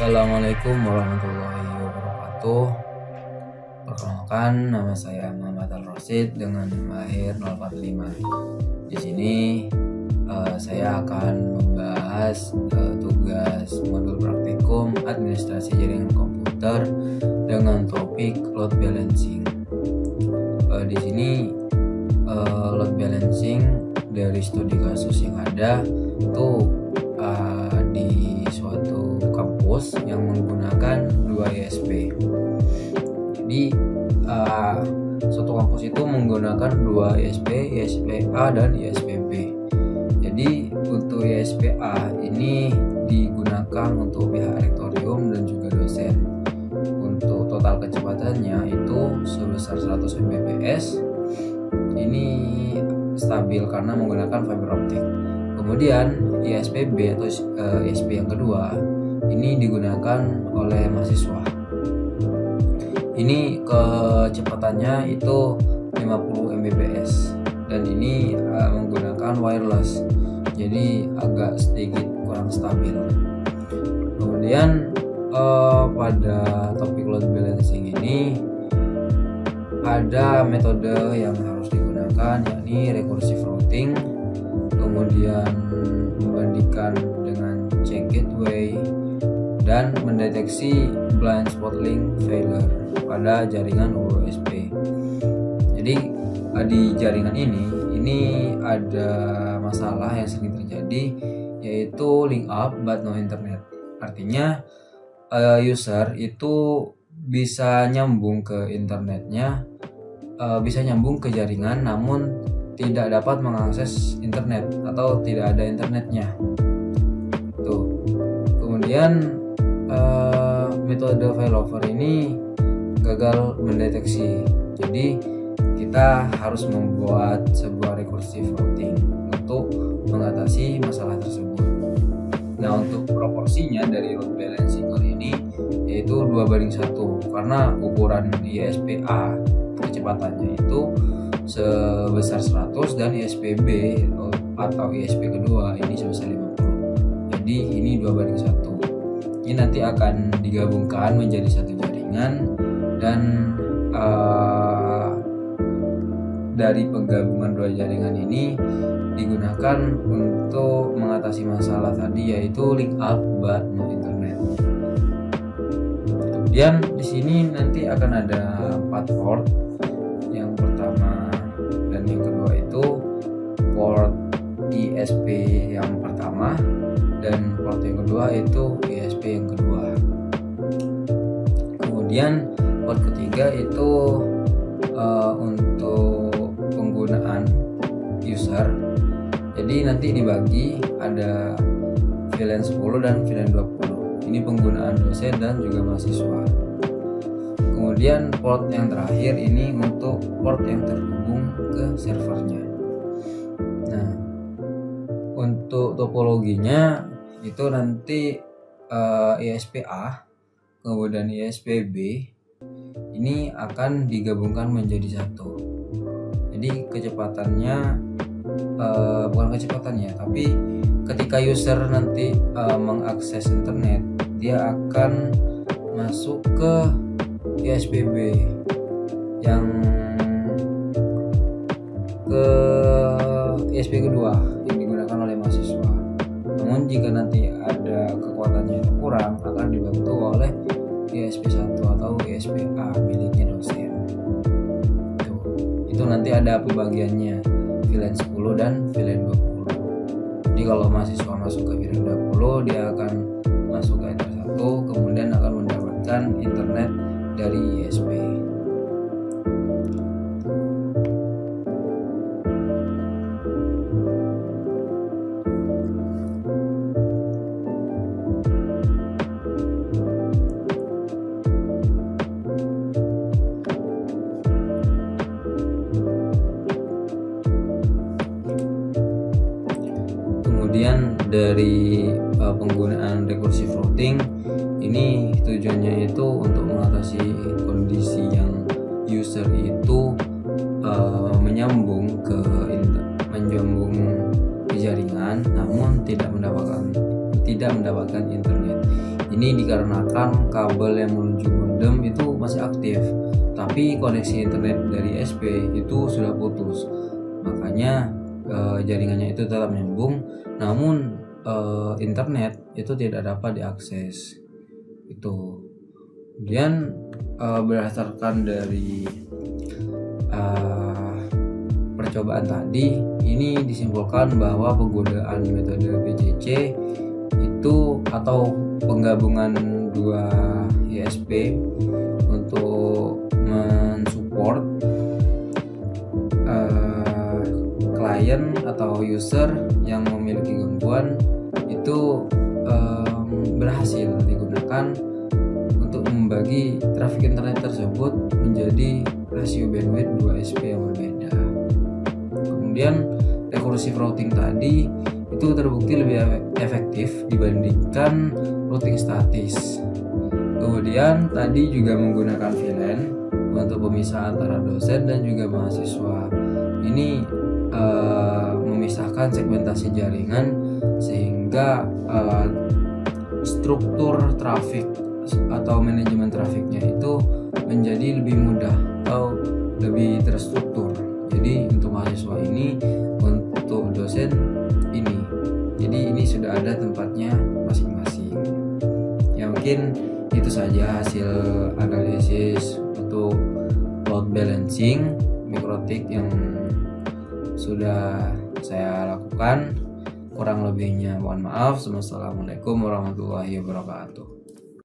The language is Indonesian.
Assalamualaikum warahmatullahi wabarakatuh. Perkenalkan, nama saya Muhammad Al-Rosid dengan lahir 045. Di sini saya akan membahas tugas modul praktikum administrasi jaringan komputer dengan topik load balancing. Di sini load balancing dari studi kasus yang ada itu di suatu kampus yang menggunakan 2 ISP. Jadi suatu kampus itu menggunakan 2 ISP, ISP A dan ISP B. Jadi untuk ISP A ini digunakan untuk pihak rektorium dan juga dosen. Untuk total kecepatannya itu sebesar 100 Mbps. Ini stabil karena menggunakan fiber optik. Kemudian ISP B atau ISP yang kedua ini digunakan oleh mahasiswa. Ini kecepatannya itu 50 Mbps dan ini menggunakan wireless, jadi agak sedikit kurang stabil. Kemudian pada topik load balancing ini ada metode yang harus digunakan, yakni recursive routing, kemudian membandingkan dengan check gateway, dan mendeteksi blind spot link failure pada jaringan USP. Jadi di jaringan ini ada masalah yang sering terjadi, yaitu link up but no internet. Artinya user itu bisa nyambung ke internetnya, bisa nyambung ke jaringan, namun tidak dapat mengakses internet atau tidak ada internetnya. Tuh. Kemudian metode failover ini gagal mendeteksi. Jadi kita harus membuat sebuah recursive routing untuk mengatasi masalah tersebut. Nah, untuk proporsinya dari load balancing kali ini yaitu 2:1 karena ukuran ISP A kecepatannya itu sebesar 100 dan ISP B atau ISP kedua ini sebesar 50. Jadi ini 2:1. Ini nanti akan digabungkan menjadi satu jaringan dan dari penggabungan 2 jaringan ini digunakan untuk mengatasi masalah tadi, yaitu link up but no internet. Kemudian di sini nanti akan ada 4 port. Yang pertama dan yang kedua itu port ISP yang pertama, dan port yang kedua itu ISP yang kedua. Kemudian port ketiga itu untuk penggunaan user. Jadi nanti dibagi ada VLAN 10 dan VLAN 20. Ini penggunaan dosen dan juga mahasiswa. Kemudian port yang terakhir ini untuk port yang terhubung ke servernya. Nah, untuk topologinya itu nanti ISP A kemudian ISP B ini akan digabungkan menjadi satu. Jadi kecepatannya bukan kecepatannya, tapi ketika user nanti mengakses internet, dia akan masuk ke ISP B yang ke ISP kedua yang digunakan oleh mahasiswa. Namun jika nanti ada kekuatannya yang kurang, akan dibantu oleh ISP 1 atau ISP A miliknya dosen. Itu nanti ada pembagiannya VLAN 10 dan VLAN 20. Jadi kalau mahasiswa masuk ke VLAN 20, dia akan masuk ke Ether 1, kemudian akan mendapatkan internet dari ISP. Kemudian dari penggunaan recursive routing ini tujuannya itu untuk mengatasi kondisi yang user itu menyambung bisa mendapatkan internet. Ini dikarenakan kabel yang menuju modem itu masih aktif, tapi koneksi internet dari SP itu sudah putus. Makanya jaringannya itu tetap nyambung, namun internet itu tidak dapat diakses. Itu. Kemudian berdasarkan dari percobaan tadi, ini disimpulkan bahwa penggunaan metode PCC itu atau penggabungan dua ISP untuk mensupport klien atau user yang memiliki gangguan itu berhasil digunakan untuk membagi trafik internet tersebut menjadi rasio bandwidth 2 SP yang berbeda. Kemudian recursive routing tadi itu terbukti lebih efektif dibandingkan routing statis. Kemudian tadi juga menggunakan VLAN untuk pemisah antara dosen dan juga mahasiswa. Ini memisahkan segmentasi jaringan sehingga struktur trafik atau manajemen trafiknya itu menjadi lebih mudah atau lebih terstruktur. Jadi untuk mahasiswa ini, untuk dosen ini. Jadi ini sudah ada tempatnya masing-masing. Ya mungkin itu saja hasil analisis untuk load balancing mikrotik yang sudah saya lakukan. Kurang lebihnya mohon maaf. Wassalamualaikum warahmatullahi wabarakatuh.